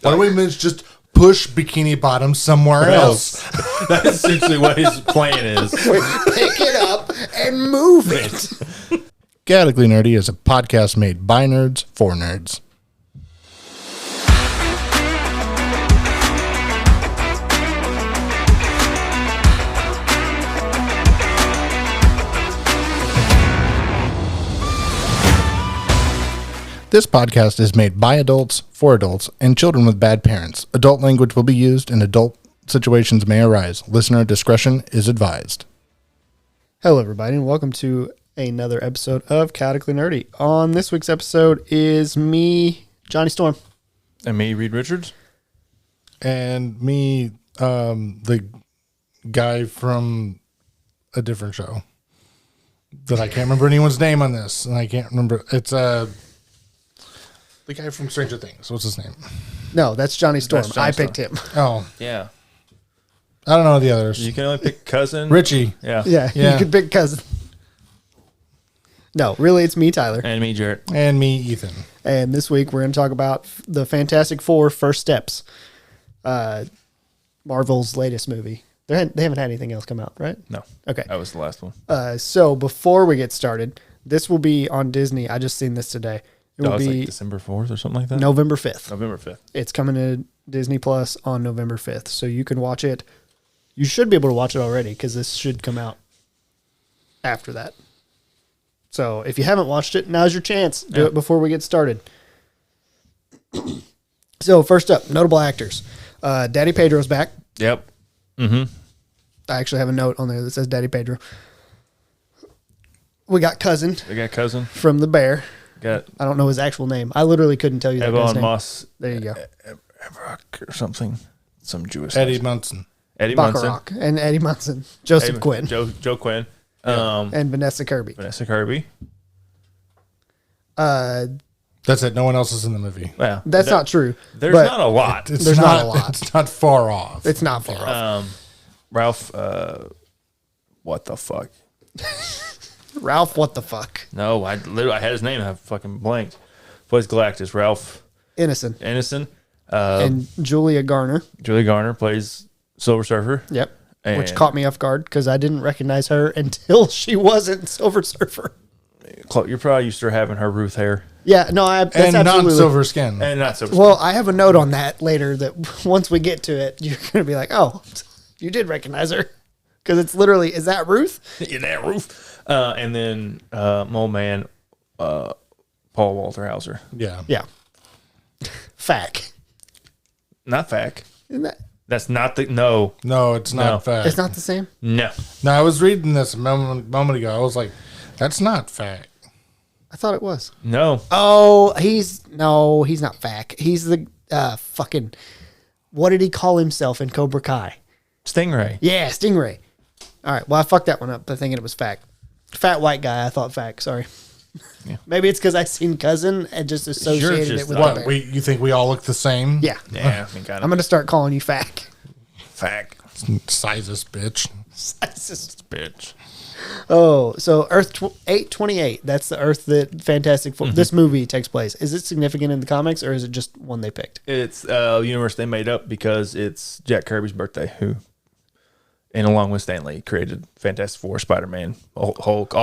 Why don't we just push Bikini Bottom somewhere else? That's essentially what his plan is. Pick it up and move it. Chaotically Nerdy is a podcast made by nerds for nerds. This podcast is made by adults, for adults, and children with bad parents. Adult language will be used and adult situations may arise. Listener discretion is advised. Hello, everybody, and welcome to another episode of Chaotically Nerdy. On this week's episode is me, Johnny Storm. And me, Reed Richards. And me, the guy from a different show that I can't remember anyone's name on this, and I can't remember. It's the guy from Stranger Things. What's his name? No, that's Johnny Storm. That's Johnny I picked him. Oh, Yeah. I don't know the others. You can only pick cousin. Richie. Yeah. Yeah, Yeah. you could pick cousin. No, really, it's me, Tyler. And me, Jarrett. And me, Ethan. And this week we're going to talk about the Fantastic Four First Steps, Marvel's latest movie. They haven't had anything else come out, right? No. Okay. That was the last one. So before we get started, this will be on Disney. I just seen this today. It will It's be like December 4th or something like that? November 5th. November 5th. It's coming to Disney Plus on November 5th. So you can watch it. You should be able to watch it already because this should come out after that. So if you haven't watched it, now's your chance. Do it before we get started. So first up, notable actors. Daddy Pedro's back. Yep. Mm-hmm. I actually have a note on there that says Daddy Pedro. We got Cousin We got cousin. from The Bear. Got I don't know his actual name. I literally couldn't tell you that guy's Evan name. Moss. There you go. Evrock or something. Some Jewish. Eddie name. Munson. Eddie Munson. Bacharach and Eddie Munson. Joseph Quinn. Joe Quinn. And Vanessa Kirby. Vanessa Kirby. That's it. No one else is in the movie. Well, That's not true. There's but not a lot. There's not a lot. It's not far off. It's not far off. Ralph, what the fuck? Ralph, what the fuck? No, I had his name. I fucking blanked. Plays Galactus. Ralph Innocent. And Julia Garner. Julie Garner plays Silver Surfer. Yep. Which And- caught me off guard because I didn't recognize her until she wasn't Silver Surfer. You're probably used to her having her Ruth hair. Yeah, no, that's and absolutely. non-silver skin. And not Silver Well, I have a note on that later that once we get to it, you're going to be like, oh, you did recognize her. Because it's literally, is that Ruth? in that roof. And then Mole Man, Paul Walter Hauser. Yeah. Yeah. Fact. Not Fack. Isn't that, That's not the no. No, it's not No. fact. it's not the same? No. No, I was reading this a moment ago. I was like, that's not fact. I thought it was. No. Oh, he's not Fack. He's the fucking, what did he call himself in Cobra Kai? Stingray. Yeah, Stingray. All right, well, I fucked that one up by thinking it was Fack. Fat white guy, I thought Fack, sorry. Yeah. Maybe it's because I seen Cousin and just associated just it with What? the bear. You think we all look the same? Yeah. Yeah, I mean, kind I'm of. going to start calling you Fack. Fack. Sizes, bitch. Bitch. Oh, so Earth 828. That's the Earth that Fantastic Four. This movie takes place. Is it significant in the comics, or is it just one they picked? It's a universe they made up because it's Jack Kirby's birthday, who, and along with Stan Lee, created Fantastic Four, Spider-Man, Hulk,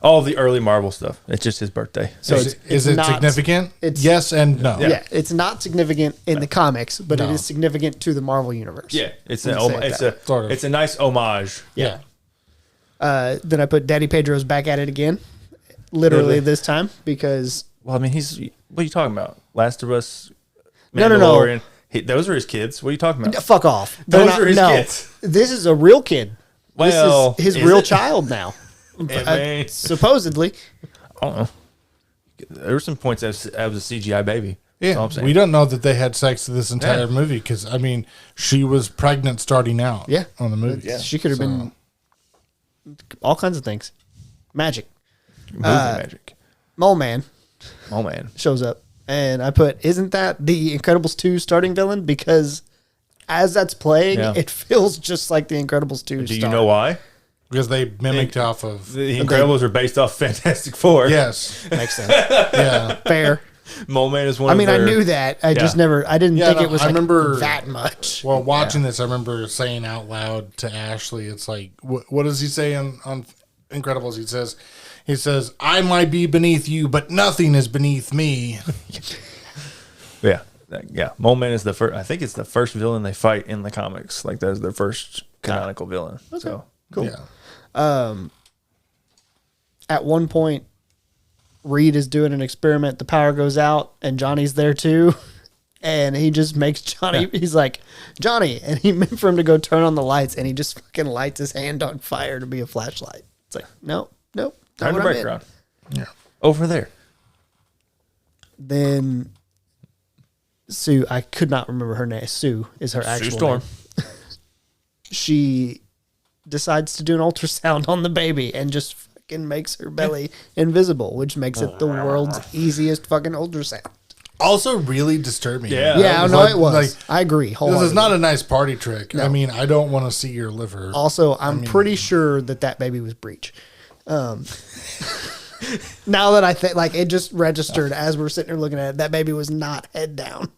all the early Marvel stuff. It's just his birthday. So Is it not- significant? it's- Yes and no. Yeah. It's not significant in the comics, but it No. is significant to the Marvel universe. Yeah, it's We'll say that. Sort of. it's a nice homage. Yeah. Then I put Daddy Pedro's back at it again, literally Really? this time, because Well, I mean, what are you talking about? Last of Us, No. Mandalorian. Those are his kids. What are you talking about? fuck off. They're Those are his kids. This is a real kid. Well, this is his is real it? child now. man. Supposedly. I don't know. There were some points that was a CGI baby. That's all Yeah. I'm saying. We don't know that they had sex this entire movie because, I mean, she was pregnant starting out Yeah. on the movie. She could have been all kinds of things. Magic. Movie magic. Mole Man Oh man. shows up. And I put, isn't that the Incredibles 2 starting villain? Because as that's playing, Yeah. it feels just like the Incredibles 2 Do you star. know why? Because they mimicked off of. The Incredibles are based off Fantastic Four. Yes. Makes sense. Yeah. Fair. Mole Man is one. I mean, of I their, knew that. I just Yeah. never. I didn't Yeah, think no, it was I like remember- that much. Well, watching this, I remember saying out loud to Ashley, "It's like, what does he say on Incredibles?" He says, "I might be beneath you, but nothing is beneath me." Yeah, Mole Man is the first. I think it's the first villain they fight in the comics. Like that's their first canonical villain. So Cool. Yeah. At one point, Reed is doing an experiment. The power goes out, and Johnny's there too. And he just makes Johnny. He's like, Johnny, and he meant for him to go turn on the lights, and he just fucking lights his hand on fire to be a flashlight. It's like, nope. turn the background Yeah. over there. Then Sue, I could not remember her name. Sue is her Sue actual Storm. name. She decides to do an ultrasound on the baby and just fucking makes her belly invisible, which makes it the world's easiest fucking ultrasound. Also, really disturbing. Yeah. Yeah, was no, like- it was. like, I agree. This is Wholeheartedly. not a nice party trick. No. I mean, I don't want to see your liver. Also, I'm pretty sure that baby was breech. Now that I think, like, it just registered as we're sitting here looking at it, that baby was not head down.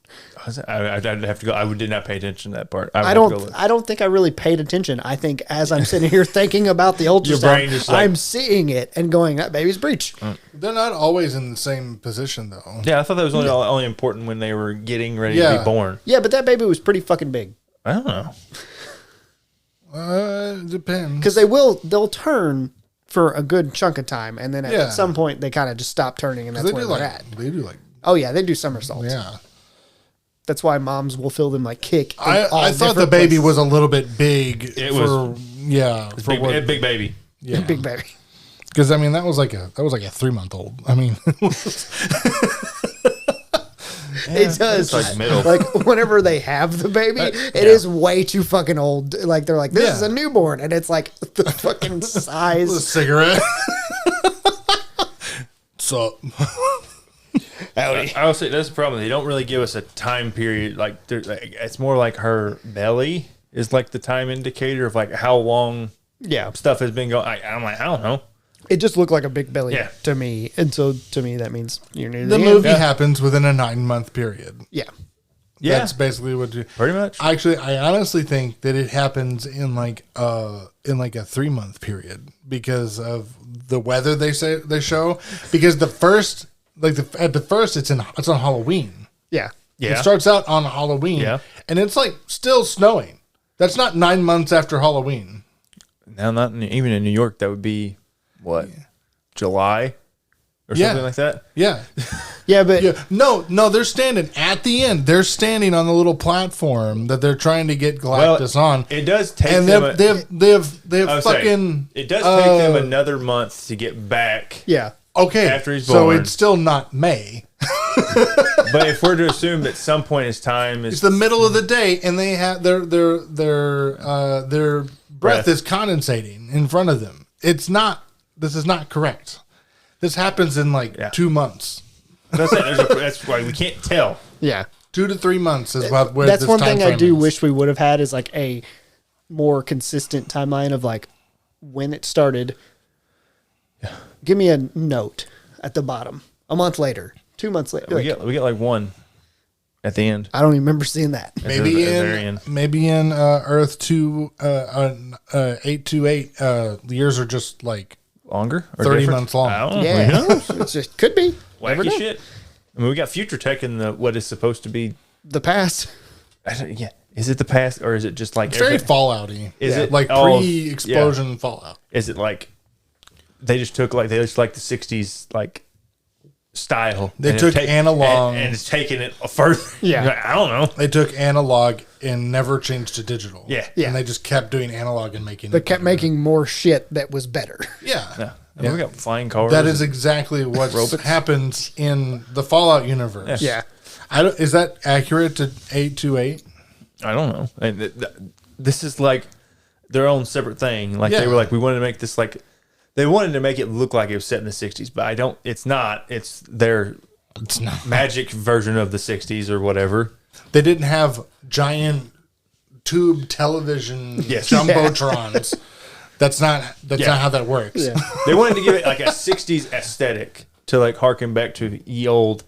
I'd have to go. I did not pay attention to that part. I I don't think I really paid attention. I think as I'm sitting here thinking about the ultrasound, brain just like- I'm seeing it and going, that baby's breech. They're not always in the same position, though. Yeah, I thought that was only important when they were getting ready to Yeah. be born. Yeah, but that baby was pretty fucking big. I don't know. Depends. Because they'll turn for a good chunk of time, and then Yeah. at some point they kind of just stop turning, and that's They where do they're like at. they do like Oh yeah, they do somersaults. yeah. That's why moms will feel them like kick. in all I thought the different baby places. was a little bit big. It for, was- yeah for Big, what, big baby. yeah big baby. because I mean that was like a 3-month-old. I mean It does. It's like middle. Like whenever they have the baby, it is way too fucking old. Like they're like, this Yeah. is a newborn, and it's like the fucking a size. cigarette. So I will say that's the problem. They don't really give us a time period. Like it's more like her belly is like the time indicator of like how long Yeah, stuff has been going. I'm like, I don't know. it just looked like a big belly Yeah. to me, and so to me that means you're near the the movie end. happens within a 9-month period. Yeah, Yeah, That's basically what you. pretty much. Actually, I honestly think that it happens in like a 3-month period because of the weather they show. Because the first, at the first, it's on Halloween. yeah. Yeah. It starts out on Halloween. Yeah. And it's like still snowing. That's not 9 months after Halloween. Now, even in New York, that would be what, July or Yeah. something like that. Yeah. Yeah, but Yeah. No, they're standing at the end. They're standing on the little platform that they're trying to get Galactus on. It does take And them. they have I was saying, fucking. it does take them another month to get back. yeah, Okay. after he's so born. it's still not May. But if we're to assume that some point his time is It's the middle of the day, and they have their breath is condensating in front of them. It's not. This is not correct. This happens in like 2 months. that's why we can't tell. yeah. 2 to 3 months is what. Where That's this one time thing I frame do is. wish we would have had is like a more consistent timeline of like when it started. Give me a note at the bottom. A month later, 2 months later. We get like one at the end. I don't even remember seeing that. Maybe At the very end. in Earth 828. The years are just like Longer? Or 30 different? months long. I don't know. Yeah, it just could be. Never Wacky know. shit. I mean, we got future tech in what is supposed to be. The past. Yeah. Is it the past or is it just like It's very everything- Fallout-y. Is it like all- pre-explosion Fallout? Is it like they just took like the 60s like style? They and took have analog. and it's taking it further. Yeah. Like, I don't know. They took analog and never changed to digital. Yeah. Yeah. And they just kept doing analog and making. They it kept better. making more shit that was better. Yeah. Yeah. I mean, we got flying cars. That is exactly what happens in the Fallout universe. Yeah. Is that accurate to 828? I don't know. And this is like their own separate thing. Like Yeah. they were like, we wanted to make this like they wanted to make it look like it was set in the 60s, but I don't. It's not. It's their It's not. magic version of the 60s or whatever. They didn't have giant tube television Yes. jumbotrons. That's not how that works. Yeah. They wanted to give it like a 60s aesthetic to like harken back to ye old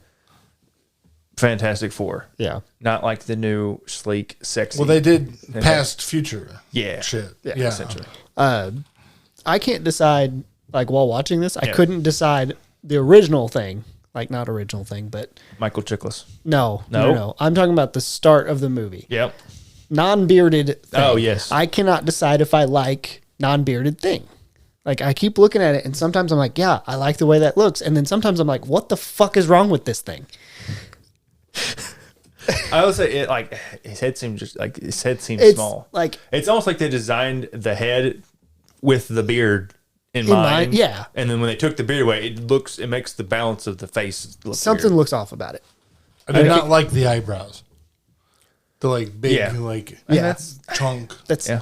Fantastic Four. Yeah. Not like the new sleek, sexy. Well, they did past future. Yeah. Shit. Yeah, Yeah. Essentially. I can't decide, like, while watching this, I couldn't decide the original thing. Like, not original thing, but... Michael Chiklis. No. I'm talking about the start of the movie. Yep. Non-bearded thing. Oh, yes. I cannot decide if I like non-bearded thing. Like, I keep looking at it, and sometimes I'm like, yeah, I like the way that looks. And then sometimes I'm like, what the fuck is wrong with this thing? I would say it like his head seems It's small. like... It's almost like they designed the head with the beard in mind. Yeah. And then when they took the beard away, it makes the balance of the face look Something weird. looks off about it. I did not like the eyebrows. The like big, Yeah. like That's chunk. That's... Yeah.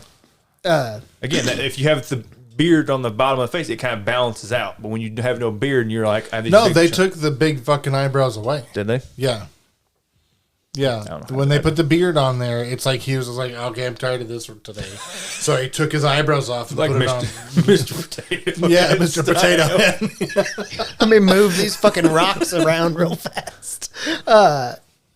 Again, if you have the beard on the bottom of the face, it kind of balances out. But when you have no beard and you're like, I have these No, big they took the big fucking eyebrows away. Did they? Yeah. Yeah. don't know. When they put the beard on there, it's like he was like, okay, I'm tired of this for today. So he took his eyebrows off and Like put it on. Mr. Potato. Yeah, Head Mr. style. Potato Head. Let me move these fucking rocks around real fast.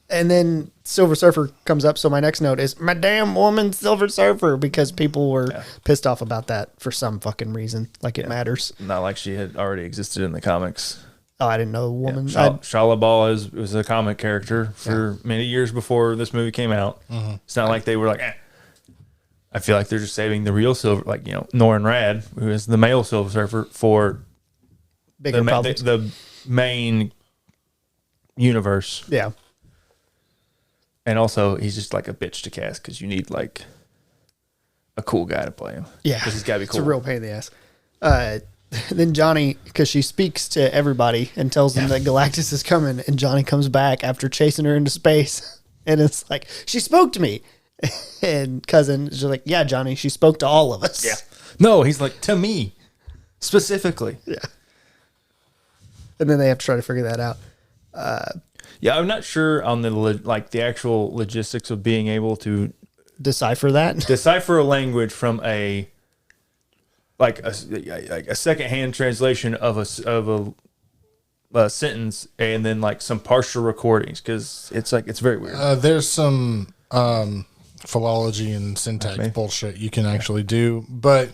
And then Silver Surfer comes up. So my next note is, my damn woman, Silver Surfer, because people were pissed off about that for some fucking reason. Like it matters. Not like she had already existed in the comics. Oh, I didn't know woman. Shia LaBeouf was a comic character for many years before this movie came out. Mm-hmm. It's not like they were like, I feel like they're just saving the real Silver, like, Norrin Rad, who is the male Silver Surfer, for Bigger problems. the main universe. Yeah. And also, he's just like a bitch to cast because you need like a cool guy to play him. Yeah. Because he's got to be cool. It's a real pain in the ass. Then Johnny, because she speaks to everybody and tells them that Galactus is coming, and Johnny comes back after chasing her into space. And it's like, she spoke to me. And Cousin is just like, yeah, Johnny, she spoke to all of us. Yeah. No, he's like, to me, specifically. Yeah. And then they have to try to figure that out. Yeah, I'm not sure on the actual logistics of being able to Decipher that. decipher a language from a secondhand translation of a sentence, and then like some partial recordings, because it's very weird. There's some philology and syntax bullshit you can actually do, but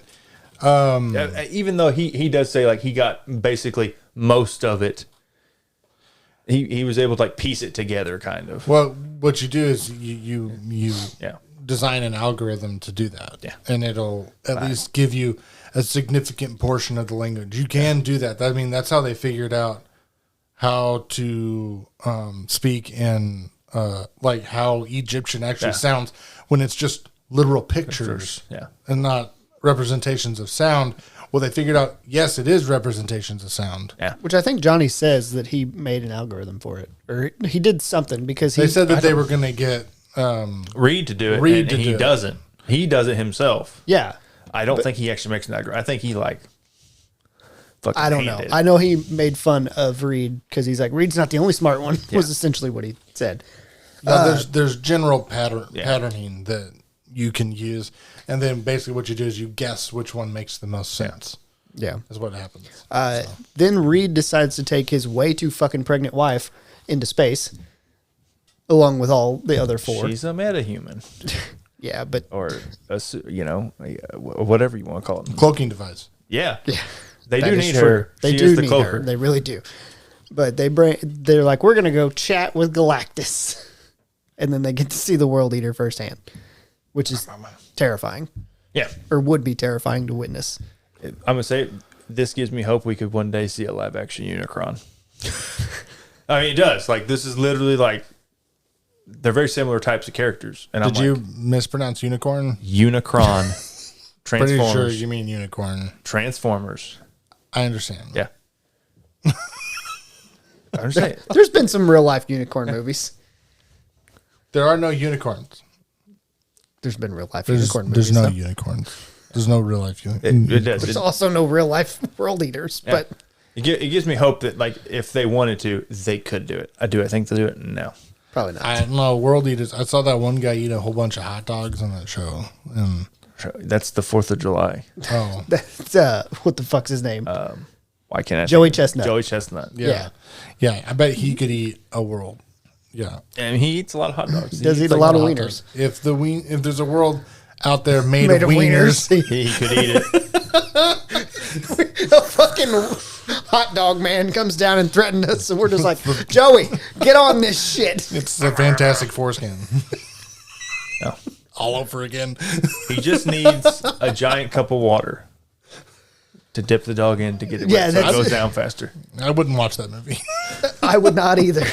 Even though he does say like he got basically most of it. He was able to like piece it together, kind of. well, what you do is you Yeah. design an algorithm to do that. Yeah. And it'll at least give you a significant portion of the language. You can do that. I mean, that's how they figured out how to speak in like how Egyptian actually sounds when it's just literal pictures Yeah. and not representations of sound. Well, they figured out, yes, it is representations of sound. Yeah. Which I think Johnny says that he made an algorithm for it, or he did something because They said that they were going to get Reed to do it, Reed and to he do it. doesn't. He does it himself. Yeah, I don't think he actually makes an algorithm. I think he like fucking I don't know. handed. I know he made fun of Reed because he's like, Reed's not the only smart one. Yeah. Was essentially what he said. no, there's general patterning that you can use, and then basically what you do is you guess which one makes the most sense. Yeah. Is what happens. Then Reed decides to take his way too fucking pregnant wife into space, along with all the other four. She's a metahuman, Yeah, but or whatever you want to call it. Cloaking device. Yeah, yeah, they that do is need true. her. They She do is the need cloaker. her. They really do. But they're like, we're gonna go chat with Galactus, and then they get to see the World Eater firsthand, which is terrifying, Yeah, or would be terrifying to witness. I'm gonna say this gives me hope we could one day see a live action Unicron. I mean, it does. Like, this is literally like they're very similar types of characters. And Did I'm you like, mispronounce unicorn? Unicron, Pretty sure Transformers, you mean unicorn. Transformers. I understand. Yeah, I understand. There's been some real life unicorn movies. There are no unicorns. There's been real life There's unicorn movies. no though. unicorns. There's no real life unicorns. It does. There's It, also no real life World Eaters, but it gives me hope that like if they wanted to, they could do it. I think they'll do it. No. probably not. I don't know. World Eaters. I saw that one guy eat a whole bunch of hot dogs on that show. And That's the 4th of July. oh, That's, what the fuck's his name? Why can't I? Joey think of it? Chestnut. Joey Chestnut. yeah. I bet he could eat a world. Yeah. And he eats a lot of hot dogs. Does He eat eats a lot of Hot wieners. dog. If there's a world out there made of wieners, He could eat it. A fucking hot dog man comes down and threatened us, and we're just like, Joey, get on this shit. it's a fantastic foreskin. No. All over again. He just needs a giant cup of water to dip the dog in to get it Yeah, wet so it that's- goes down faster. I wouldn't watch that movie. I would not either.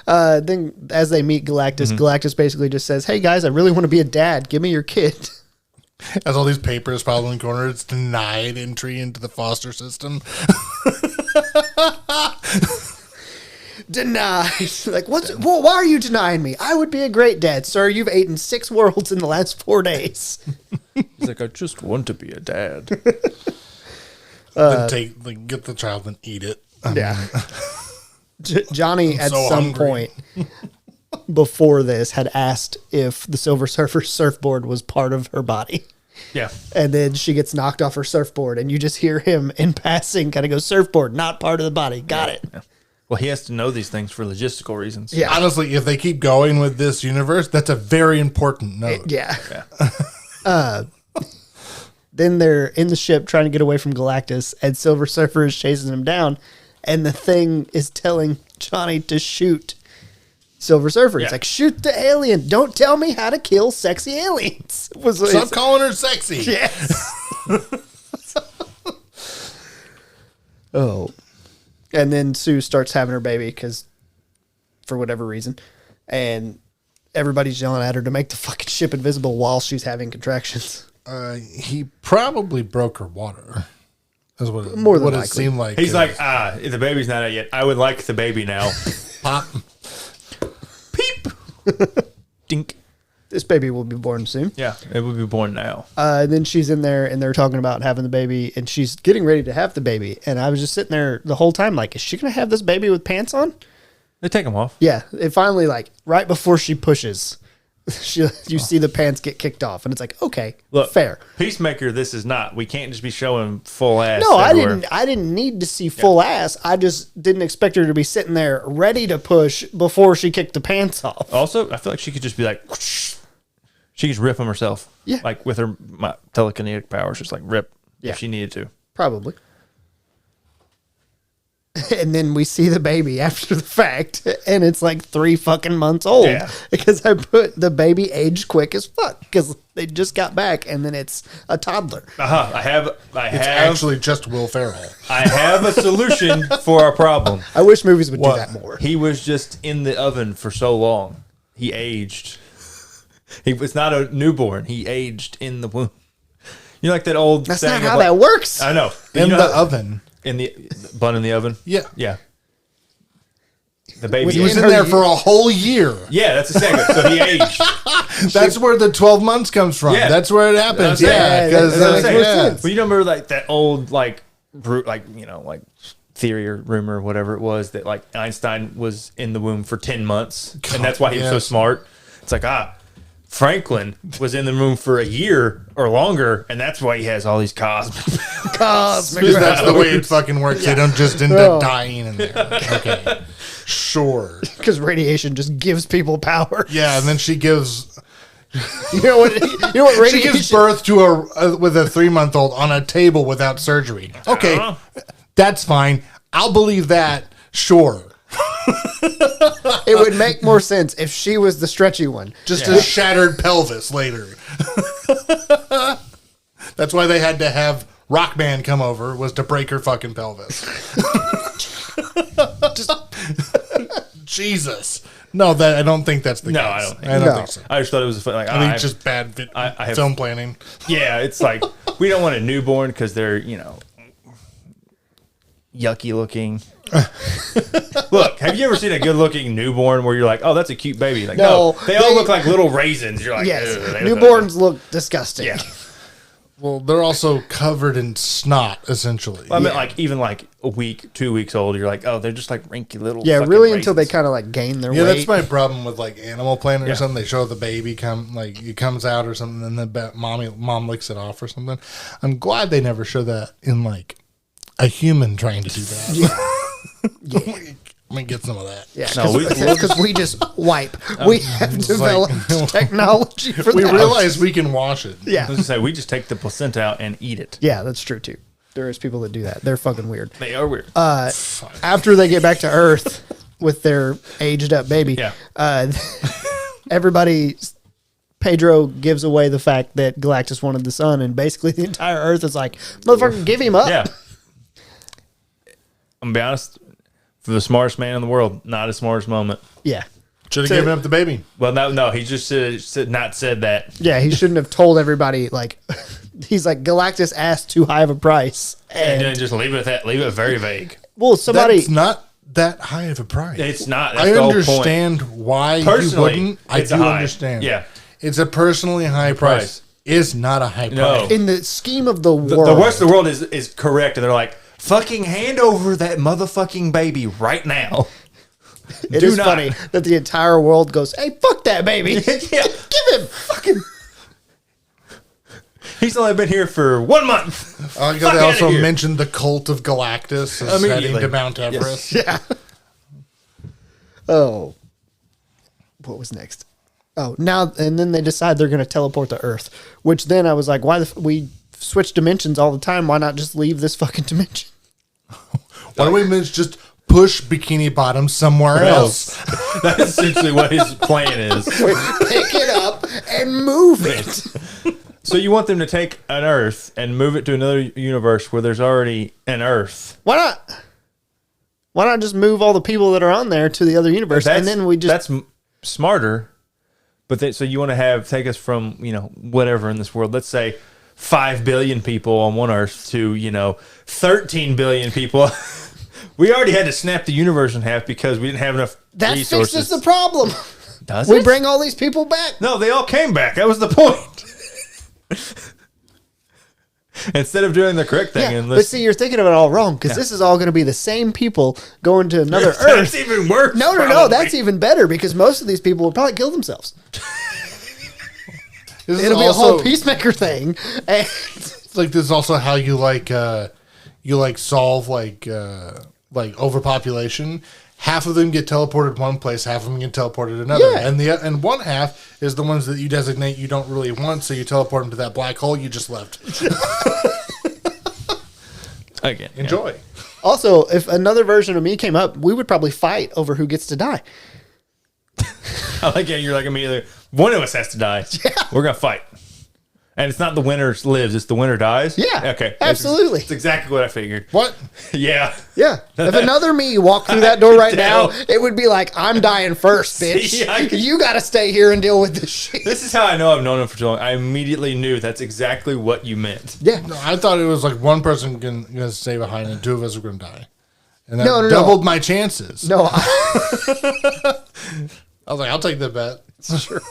Then as they meet Galactus, Galactus basically just says, hey guys, I really want to be a dad. Give me your kid. Has all these papers piled in the corner. It's denied entry into the foster system. Denied. Like, well, why are you denying me? I would be a great dad, sir. You've eaten 6 worlds in the last 4 days. He's like, I just want to be a dad. Then get the child and eat it. Yeah. Johnny, at so some hungry. point before this, had asked if the Silver Surfer's surfboard was part of her body. Yeah. And then she gets knocked off her surfboard, and you just hear him in passing kind of go, surfboard, not part of the body. Got it. Yeah. Well, he has to know these things for logistical reasons. Yeah. Honestly, if they keep going with this universe, that's a very important note. Yeah. Yeah. Then they're in the ship trying to get away from Galactus, and Silver Surfer is chasing him down, and the thing is telling Johnny to shoot Silver Surfer. He's Yeah. like, shoot the alien. Don't tell me how to kill sexy aliens. Stop calling her sexy. Yes. Oh. And then Sue starts having her baby because, for whatever reason, and everybody's yelling at her to make the fucking ship invisible while she's having contractions. He probably broke her water. That's what it, More than what it likely. seemed like. He's like, the baby's not out yet. I would like the baby now. pop. Peep. Dink. This baby will be born soon. Yeah, it would be born now. And then she's in there, and they're talking about having the baby, and she's getting ready to have the baby. And I was just sitting there the whole time, like, is she going to have this baby with pants on? They take them off. Yeah. It finally, like, right before she pushes, you see the pants get kicked off, and it's like, okay, Look, fair. Peacemaker, this is not. We can't just be showing full ass. No, everywhere. I didn't need to see full ass. I just didn't expect her to be sitting there ready to push before she kicked the pants off. Also, I feel like she could just be like, whoosh. She could rip them herself. Yeah. Like with her telekinetic powers, just like rip if she needed to. Probably. And then we see the baby after the fact, and it's like 3 fucking months old. Yeah. Because I put the baby aged quick as fuck because they just got back, and then it's a toddler. I have It's actually just Will Ferrell. I have a solution for our problem. I wish movies would What? do that more. He was just in the oven for so long. He aged. He was not a newborn. He aged in the womb. You know, like that old That's saying not how of like, that works. I know. In You the know, oven. in the bun in the oven. Yeah. Yeah. The baby. He was In in her there ye- for a whole year. Yeah, that's the segment. So he aged. That's where the 12 months comes from. Yeah. That's where it happens. That's- Yeah. yeah, Because that makes more yeah. sense. Well, you remember like that old like theory or rumor or whatever it was that like Einstein was in the womb for 10 months and that's why he was so yes. smart. It's like Franklin was in the room for a year or longer and that's why he has all these cosmic. Cosmic Because that's the way it fucking works. They don't just end Oh. up dying in there. Okay. Sure. Because radiation just gives people power. Yeah, and then she gives You know what? she Radiation. gives birth to with a 3-month-old on a table without surgery. Okay, that's fine. I'll believe that. Sure. It would make more sense if she was the stretchy one. Just a shattered pelvis later. That's why they had to have Rockman come over, was to break her fucking pelvis. Jesus. No, I don't think that's the No, case. I don't think I don't so. think so. I just thought it was like I think it's just bad I have- film planning. yeah, it's like we don't want a newborn because they're yucky looking. Look, have you ever seen a good looking newborn where you're like, oh, that's a cute baby? Like, No, no, they all they- look like little raisins. You're like, Yes, "Ugh, they newborns look disgusting. Yeah. Well, they're also covered in snot, essentially. I mean, like even like a week, 2 weeks old, you're like, oh, they're just like wrinky little. Yeah, fucking really until they raisins. kind of like gain their Yeah, weight. that's my problem with like Animal Planet or Yeah. something. They show the baby it comes out or something, and the mom licks it off or something. I'm glad they never show that in like a human trying to do that. Let me get some of that. Yeah, No, because we just wipe. We have developed technology for We that. realize we can wash it. Yeah. Let's just say we just take the placenta out and eat it. Yeah, that's true too. There is people that do that. They're fucking weird. They are weird. After they get back to Earth with their aged up baby, everybody, Pedro gives away the fact that Galactus wanted the sun, and basically the entire Earth is like, motherfucker, give him up. Yeah. I'm gonna be honest. For the smartest man in the world, not his smartest moment. Yeah. Should have So- given up the baby. Well, no, he just not said that. Yeah, he shouldn't have told everybody, like, he's like, Galactus asked too high of a price. And And, then just leave it at that. Leave it very vague. well, somebody, That's not that high of a price. It's not. That's I the whole point. understand why you Personally, wouldn't. I it's do a high. understand. Yeah. It's a personally high price. It's not a high No. price. in the scheme of the The world, worst of the world is correct, and they're like, fucking hand over that motherfucking baby right now. it do is not. funny that the entire world goes, hey, fuck that baby. Yeah. Give him fucking. He's only been here for 1 month. I like Fuck how they outta also here. mentioned the cult of Galactus as Immediately. heading to Mount Everest. Yeah. Oh. What was next? Oh, now, and then they decide they're going to teleport to Earth, which then I was like, why we switch dimensions all the time? Why not just leave this fucking dimension? Why don't we just push Bikini Bottom somewhere else? That's essentially what his plan is. Pick it up and move it. So you want them to take an Earth and move it to another universe where there's already an Earth. Why not? Why not just move all the people that are on there to the other universe, and then we just that's smarter. But so you want to take us from whatever in this world. Let's say 5 billion people on one Earth to 13 billion people. We already had to snap the universe in half because we didn't have enough that resources. fixes the problem. Does We it? bring all these people back. No, they all came back. That was the point. Instead of doing the correct thing, Yeah, and but see, you're thinking of it all wrong because this is all going to be the same people going to another that's Earth. even worse. No, probably. that's even better because most of these people will probably kill themselves. This is It'll be a also- whole peacemaker thing. And It's like this is also how you solve overpopulation. Half of them get teleported one place, half of them get teleported another, Yeah. and one half is the ones that you designate you don't really want, so you teleport them to that black hole you just left. Again, Enjoy. also, if another version of me came up, we would probably fight over who gets to die. I like it. You're like immediately. One of us has to die. Yeah. We're gonna fight, and it's not the winner lives; it's the winner dies. Yeah, Okay. absolutely. That's exactly what I figured. What? Yeah. Yeah. If another me walked through that door right now, Tell. it would be like, I'm dying first, bitch. See, You got to stay here and deal with this shit. This is how I know I've known him for so long. I immediately knew that's exactly what you meant. Yeah. No, I thought it was like one person gonna stay behind and two of us are gonna die, and that No. doubled my chances. No, I was like, I'll take that bet. Sure.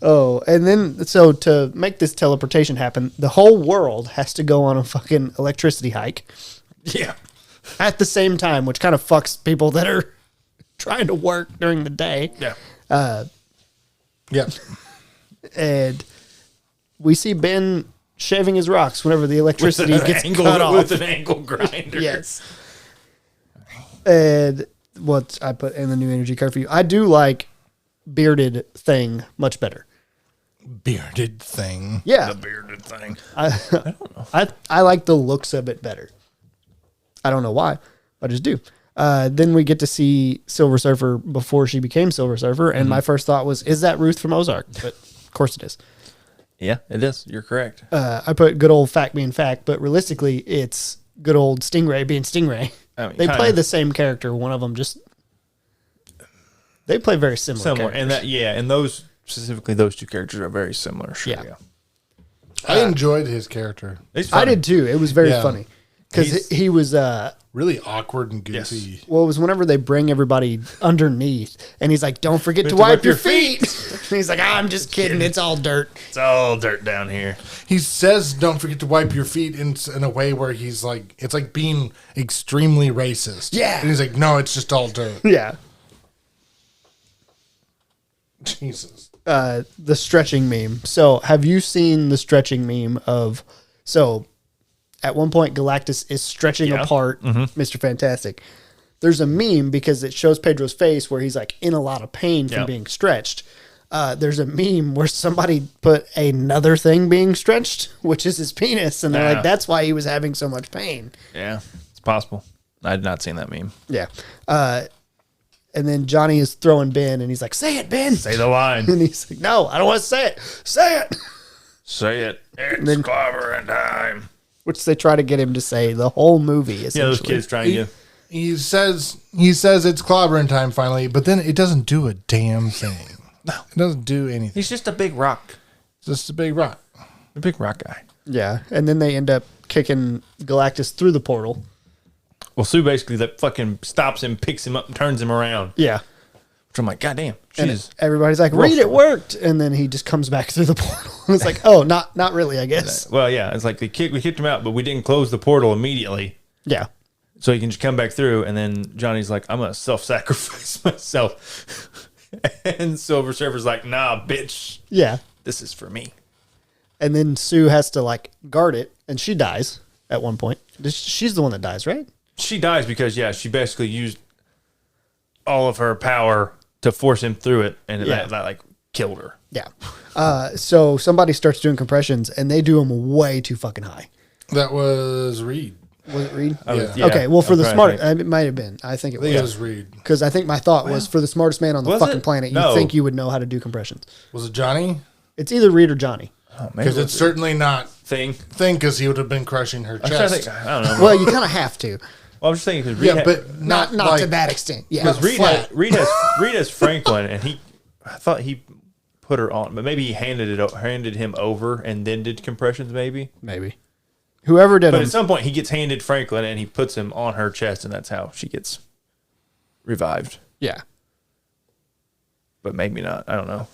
Oh, and then so to make this teleportation happen, the whole world has to go on a fucking electricity hike Yeah. at the same time, which kind of fucks people that are trying to work during the day. Yeah. Yeah. And we see Ben shaving his rocks whenever the electricity gets cut off. With an angle grinder. Yes. And what I put in the new energy curfew, I do like bearded thing much better. Bearded thing. Yeah. The bearded thing. I don't know. I like the looks of it better. I don't know why. I just do. Then we get to see Silver Surfer before she became Silver Surfer, and my first thought was, is that Ruth from Ozark? But of course it is. Yeah, it is. You're correct. I put good old fact being fact, but realistically, it's good old Stingray being Stingray. I mean, They kinda. play the same character. One of them just... They play very similar Similar. characters. And those, specifically those two characters are very similar. Sure, Yeah. I enjoyed his character. It's I funny. did too. It was very Yeah. funny. Because He's- he was... Really awkward and goofy. Yes. Well, it was whenever they bring everybody underneath, and he's like, "Don't forget to wipe your feet." And he's like, "I'm just kidding. It's all dirt." It's all dirt down here. He says, "Don't forget to wipe your feet," in a way where he's like, it's like being extremely racist. Yeah. and he's like, "No, it's just all dirt." Yeah. Jesus. The stretching meme. So, have you seen the stretching meme of? So, at one point, Galactus is stretching Yeah. apart Mr. Fantastic. there's a meme because it shows Pedro's face where he's like in a lot of pain from being stretched. There's a meme where somebody put another thing being stretched, which is his penis, and they're like, that's why he was having so much pain. Yeah, it's possible. I had not seen that meme. Yeah. And then Johnny is throwing Ben, and he's like, say it, Ben. Say the line. And he's like, no, I don't want to say it. Say it. Say it. It's clobbering time. Which they try to get him to say the whole movie, essentially. Yeah, those kids trying to... He says it's clobbering time finally, but then it doesn't do a damn thing. No. It doesn't do anything. He's just a big rock. It's just a big rock. A big rock guy. Yeah, and then they end up kicking Galactus through the portal. Well, Sue basically fucking stops him, picks him up, and turns him around. Yeah. Which I'm like, goddamn. And everybody's like, Reed, it worked. And then he just comes back through the portal. And it's like, oh, not really, I guess. Well, yeah, it's like we kicked him out, but we didn't close the portal immediately. Yeah. So he can just come back through, and then Johnny's like, I'm going to self-sacrifice myself. And Silver Surfer's like, nah, bitch. Yeah. This is for me. And then Sue has to, like, guard it, and she dies at one point. She's the one that dies, right? She dies because, she basically used all of her power to force him through it, and that like, killed her. Yeah. So somebody starts doing compressions, and they do them way too fucking high. That was Reed. Was it Reed? Yeah. Okay, well, for the smart, it might have been. I think it It was. was Reed. Because I think my thought was, for the smartest man on the fucking planet, No. you'd think you would know how to do compressions. Was it Johnny? It's either Reed or Johnny. Because it's certainly not Thing. because he would have been crushing her I'm trying to chest. think, I don't know. Well, you kind of have to. Well, I'm just thinking because Yeah, but Not like, to that extent. Yeah. because flat. Reed has Franklin, and I thought he put her on, but maybe he handed him over and then did compressions, maybe. Maybe. Whoever did But them. at some point, he gets handed Franklin, and he puts him on her chest, and that's how she gets revived. Yeah. But maybe not. I don't know.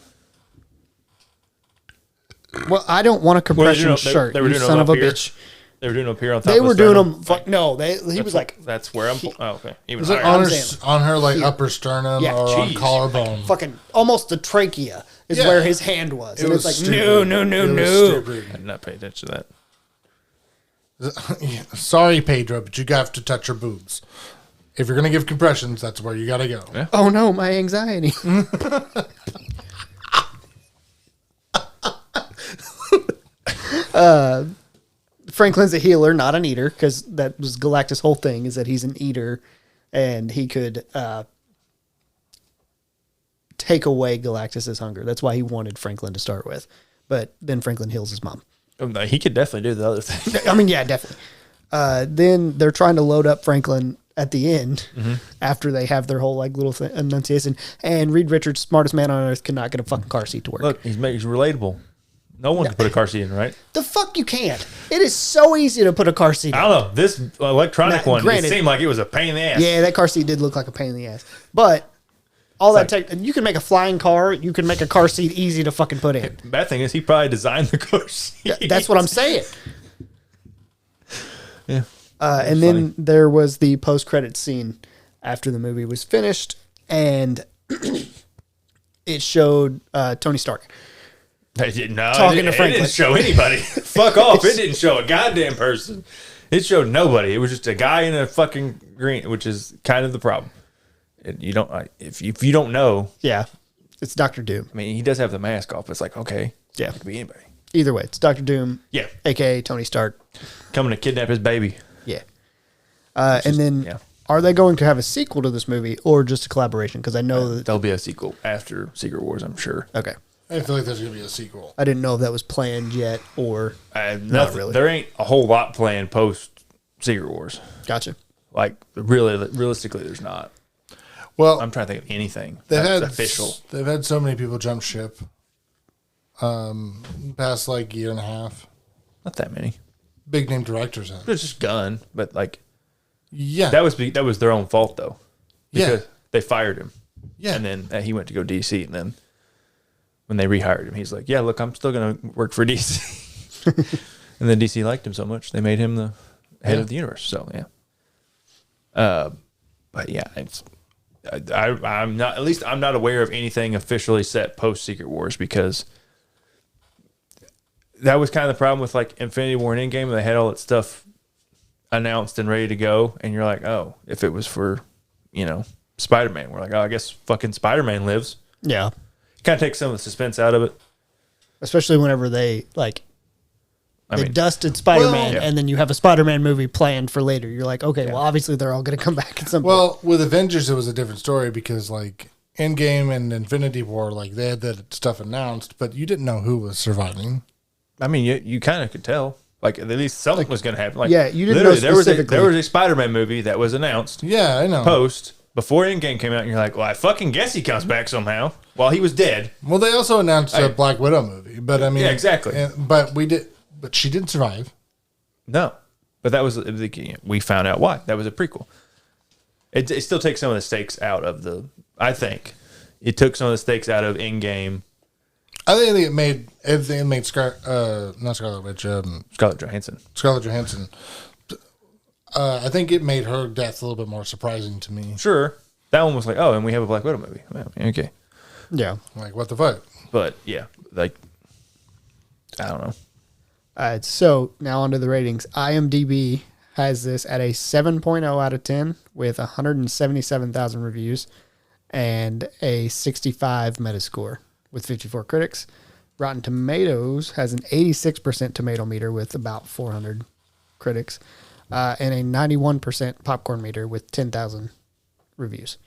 Well, I don't want a compression shirt. They were you doing son them of a up here. bitch. They were doing up here on top. They of were the doing sternum. them. No, he was like that's where I'm. Oh, okay. Even Was it higher. on her like upper sternum Yeah, or on jeez. collarbone? fucking almost the trachea is Yeah. where his hand was. And was it's like, stupid. no. It was I stupid. did not pay attention to that. Sorry, Pedro, but you have to touch her boobs. If you're gonna give compressions, that's where you gotta go. Yeah. Oh no, my anxiety. Franklin's a healer, not an eater, because that was Galactus' whole thing, is that he's an eater, and he could take away Galactus' hunger. That's why he wanted Franklin to start with. But then Franklin heals his mom. No, he could definitely do the other thing. I mean, yeah, definitely. Then they're trying to load up Franklin at the end after they have their whole like little enunciation. And Reed Richards, smartest man on earth, cannot get a fucking car seat to work. Look, he's relatable. No one can put a car seat in, right? The fuck you can't. It is so easy to put a car seat in. I don't know. This electronic Now, one, granted- it seemed like it was a pain in the ass. Yeah, that car seat did look like a pain in the ass. But all that you can make a flying car. You can make a car seat easy to fucking put in. Bad thing is he probably designed the car seat. That's what I'm saying. Yeah. And then there was the post-credit scene after the movie was finished, and it showed Tony Stark. They didn't know. Talking to It Franklin. didn't show anybody. Fuck off. It didn't show a goddamn person. It showed nobody. It was just a guy in a fucking green, which is kind of the problem. You don't if you don't know. Yeah, it's Doctor Doom. I mean, he does have the mask off. It's like, okay, Yeah. it could be anybody. Either way, it's Doctor Doom, Yeah, aka Tony Stark. coming to kidnap his baby. Yeah. And then, yeah. are they going to have a sequel to this movie or just a collaboration? Because I know that. There'll be a sequel after Secret Wars, I'm sure. Okay. I feel like there's gonna be a sequel. I didn't know if that was planned yet or. Not really. There ain't a whole lot planned post Secret Wars. Gotcha. Like realistically, there's not. Well, I'm trying to think of anything they've that's had official. They've had so many people jump ship. Past like year and a half. Not that many. Big name directors have. It's just Gunn, but like Yeah. that was their own fault though. Yeah. Because they fired him. Yeah. And then he went to go DC, and then when they rehired him, he's like, "Yeah, look, I'm still gonna work for DC." And then DC liked him so much they made him the head of the universe. So yeah. But yeah, I'm not. At least I'm not aware of anything officially set post Secret Wars, because that was kind of the problem with like Infinity War and Endgame. They had all that stuff announced and ready to go, and you're like, oh, if it was for Spider-Man. We're like, oh, I guess fucking Spider-Man lives. Yeah. Kind of takes some of the suspense out of it. Especially whenever they mean, dusted Spider-Man, Well, and then you have a Spider-Man movie planned for later. You're like, okay, well, obviously they're all going to come back at some point. Well, with Avengers, it was a different story because like Endgame and Infinity War, like they had that stuff announced, but you didn't know who was surviving. I mean, you kind of could tell. Like at least something was going to happen. Like, yeah, you didn't know specifically. There was a Spider-Man movie that was announced. Yeah, I know. Before Endgame came out, and you're like, well, I fucking guess he comes back somehow while he was dead. Well, they also announced a Black Widow movie, but I mean, Yeah, exactly. But she didn't survive. No, but that was we found out why. That was a prequel. It still takes some of the stakes out of the. I think it took some of the stakes out of Endgame. I think it made not Scarlet Witch, Scarlett Johansson. Scarlett Johansson. I think it made her death a little bit more surprising to me. Sure, that one was like, oh, and we have a Black Widow movie. Well, okay, yeah. Like what the fuck? but yeah, like I don't know. All right, so now onto the ratings. IMDb has this at a 7.0 out of 10 with 177,000 reviews and a 65 Metascore with 54 critics. Rotten Tomatoes has an 86% tomato meter with about 400 critics and a 91% popcorn meter with 10,000 reviews.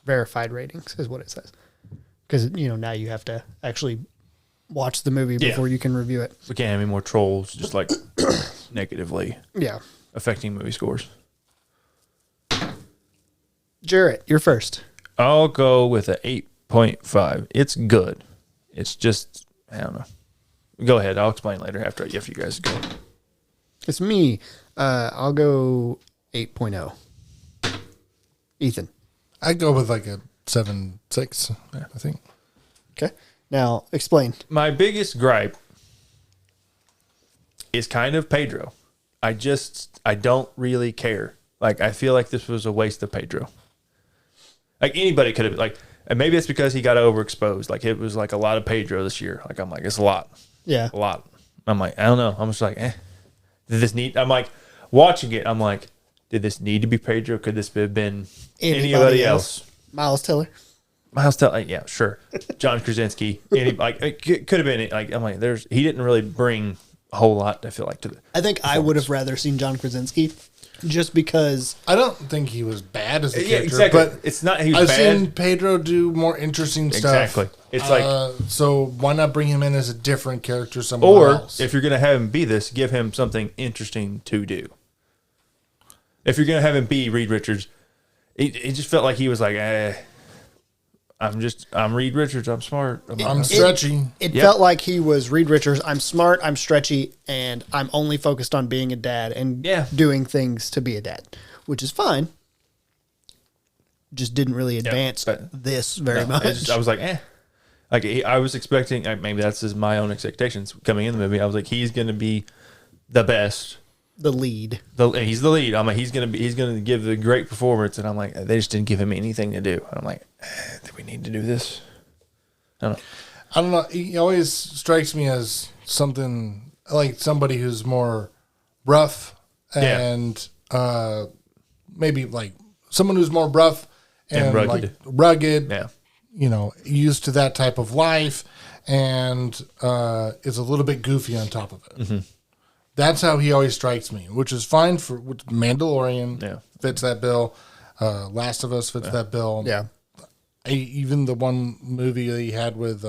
Verified ratings is what it says. Because, now you have to actually watch the movie before you can review it. We can't have any more trolls just like negatively affecting movie scores. Jarrett, you're first. I'll go with an 8.5. It's good. It's just, I don't know. Go ahead. I'll explain later if you guys go. It's me. I'll go 8.0. Ethan. I'd go with like a 7.6, I think. Okay. Now, explain. My biggest gripe is kind of Pedro. I don't really care. Like, I feel like this was a waste of Pedro. Like, anybody could have, like, and maybe it's because he got overexposed. Like, it was like a lot of Pedro this year. Like, I'm like, it's a lot. Yeah. A lot. I'm like, I don't know. I'm just like, did this need, I'm like, watching it, I'm like, did this need to be Pedro? Could this have been anybody else? Miles Teller. Miles Teller, yeah, sure. John Krasinski, it could have been like I'm like, he didn't really bring a whole lot. I feel like to the. I think I would have rather seen John Krasinski, just because I don't think he was bad as a character. Yeah, exactly. But it's not. He was I've bad. seen Pedro do more interesting stuff. Exactly. It's like so. Why not bring him in as a different character somewhere else? Or if you're gonna have him be this, give him something interesting to do. If you're gonna have him be Reed Richards, it just felt like he was like, I'm Reed Richards. I'm smart. I'm stretchy. It felt like he was Reed Richards. I'm smart. I'm stretchy, and I'm only focused on being a dad and doing things to be a dad, which is fine. Just didn't really advance this very much. I was like, Like I was expecting. Maybe that's just my own expectations coming in the movie. I was like, he's going to be the best. The lead. He's the lead. I'm like, he's gonna give the great performance, and I'm like, they just didn't give him anything to do. I'm like, do we need to do this? I don't know. He always strikes me as something like somebody who's more rough and maybe like someone who's more rough and rugged. like rugged. Yeah. Used to that type of life, and is a little bit goofy on top of it. Mm-hmm. That's how he always strikes me, which is fine for Mandalorian fits that bill. Last of Us fits that bill. Yeah. Even the one movie that he had with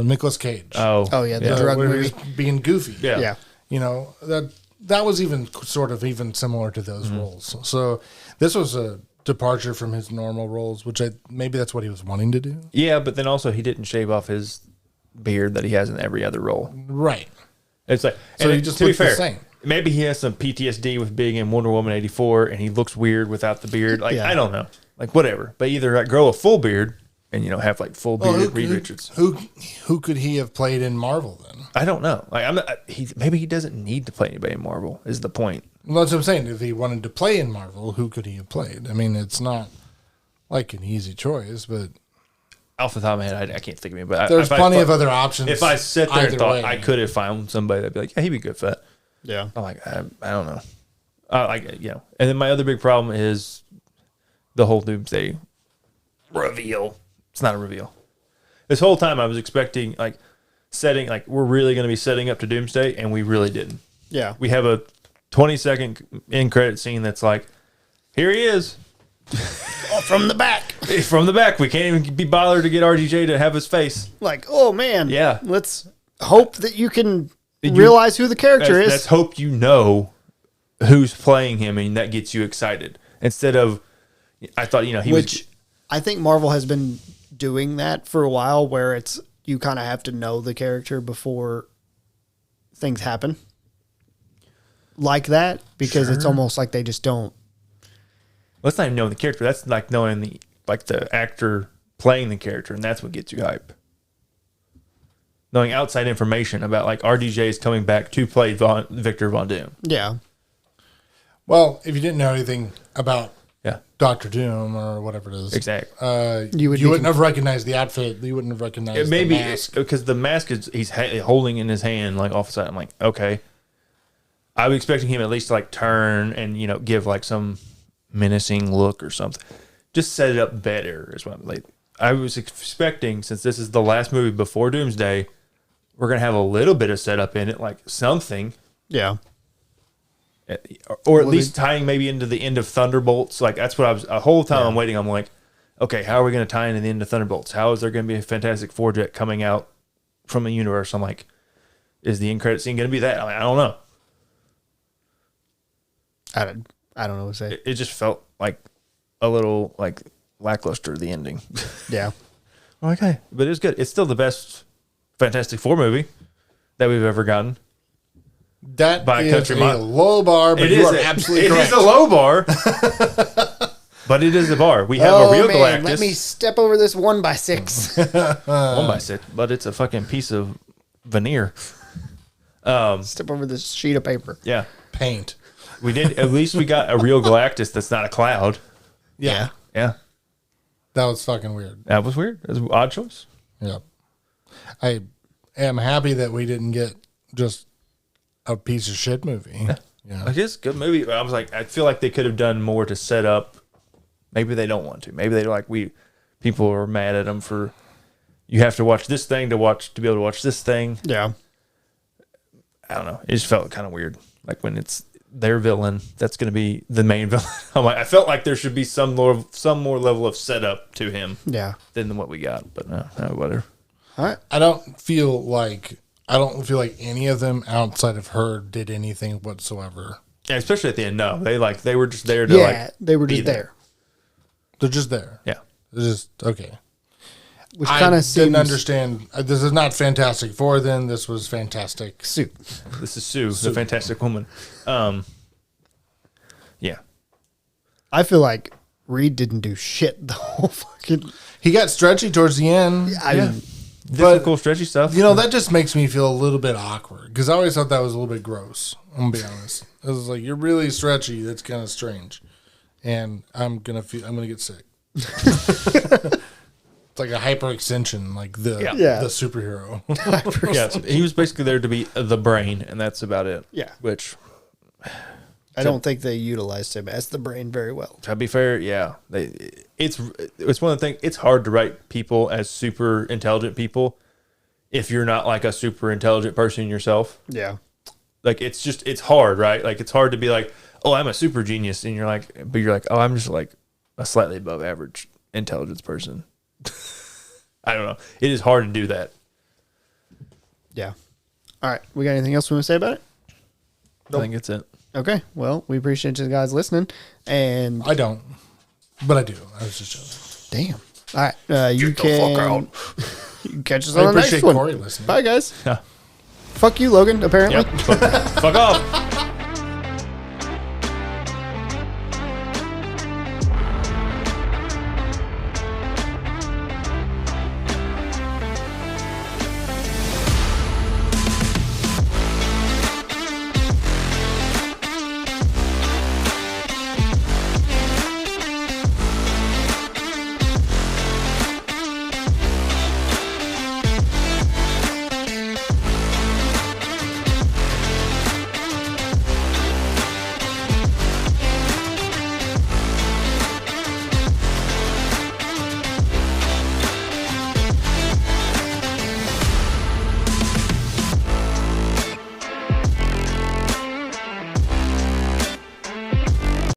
Nicolas Cage. Oh yeah, the drug where movie. he was being goofy. Yeah. That was even sort of even similar to those roles. So this was a departure from his normal roles, which maybe that's what he was wanting to do. Yeah, but then also he didn't shave off his beard that he has in every other role. Right. It's like, so he just looks the same. Maybe he has some PTSD with being in Wonder Woman 84 and he looks weird without the beard. Like, I don't know. Like, whatever. But either grow a full beard and, have like full beard Reed Richards. Who could he have played in Marvel then? I don't know. Like, maybe he doesn't need to play anybody in Marvel is the point. Well, that's what I'm saying. If he wanted to play in Marvel, who could he have played? I mean, it's not like an easy choice, but off the top of my head, I can't think of it. But there's plenty of other options. If I sat there and thought way. I could have found somebody that'd be like, yeah, he'd be good for that. Yeah. I'm like, I don't know. And then my other big problem is the whole Doomsday reveal. It's not a reveal. This whole time I was expecting we're really going to be setting up to Doomsday, and we really didn't. Yeah. We have a 20-second end credit scene that's like, here he is. From the back. From the back. We can't even be bothered to get RDJ to have his face. Like, oh man. Yeah. Let's hope that you can realize who the character is. Let's hope you know who's playing him, and that gets you excited. Instead of, I thought, Which I think Marvel has been doing that for a while, where it's you kind of have to know the character before things happen like that, because it's almost like they just don't. Let's not even know the character. That's like knowing the actor playing the character, and that's what gets you hype. Knowing outside information about RDJ is coming back to play Victor Von Doom. Yeah. Well, if you didn't know anything about Yeah. Dr. Doom or whatever it is, Exactly. you wouldn't have recognized the outfit. You wouldn't have recognized the mask. Because the mask he's holding in his hand off the side. I'm like, okay. I was expecting him at least to turn and give some menacing look or something. Just set it up better is what I was expecting. Since this is the last movie before Doomsday, we're gonna have a little bit of setup in it, something. Yeah. Or at least tying maybe into the end of Thunderbolts. That's what I was. A whole time I'm waiting. I'm like, okay, how are we going to tie into the end of Thunderbolts? How is there going to be a Fantastic Four jet coming out from a universe? I'm like, is the end credit scene going to be that? I don't know. I don't know what to say. It just felt like a little lackluster, the ending. Yeah. Okay, but it was good. It's still the best Fantastic Four movie that we've ever gotten. That by is country a mile. low bar, but you are absolutely correct. It is a low bar, but it is a bar. We have a real Galactus. Let me step over this 1x6. 1x6, but it's a fucking piece of veneer. Step over this sheet of paper. Yeah. Paint. We did. At least we got a real Galactus that's not a cloud. Yeah. Yeah. That was fucking weird. That was weird. It was an odd choice. Yeah. I am happy that we didn't get just a piece of shit movie. Yeah. It is a good movie. But I was like, I feel like they could have done more to set up. Maybe they don't want to. Maybe they're like, people are mad at them for, you have to watch this thing to be able to watch this thing. Yeah. I don't know. It just felt kind of weird. When it's their villain, that's going to be the main villain. I felt like there should be some more level of setup to him. Yeah. Than what we got. But no, whatever. All right. I don't feel like any of them outside of her did anything whatsoever. Yeah, especially at the end. No, they were just there to they were just there. They're just there. Yeah. They're just okay. Which kind of didn't understand. This is not Fantastic Four. Then this was Fantastic Sue. This is Sue, the Fantastic Woman. Yeah. I feel like Reed didn't do shit the whole fucking. He got stretchy towards the end. Did some cool stretchy stuff. That just makes me feel a little bit awkward because I always thought that was a little bit gross. I'm gonna be honest. It was like, you're really stretchy. That's kind of strange, and I'm gonna get sick. It's like a hyperextension, like the superhero. Yeah, he was basically there to be the brain, and that's about it. Yeah. Which I don't think they utilized him as the brain very well. to be fair, yeah, it's one of the things. It's hard to write people as super intelligent people if you're not like a super intelligent person yourself. Yeah. It's hard, right? It's hard to be like, oh, I'm a super genius, and you're like, oh, I'm just like a slightly above average intelligence person. I don't know. It is hard to do that. Yeah. All right. We got anything else we want to say about it? I think it's it. Okay. Well, we appreciate you guys listening. And I don't, but I do. I was just joking. Damn. All right. You can catch us I on the next appreciate one. Corey listening. Bye, guys. Yeah. Fuck you, Logan, apparently. Yep. Fuck off.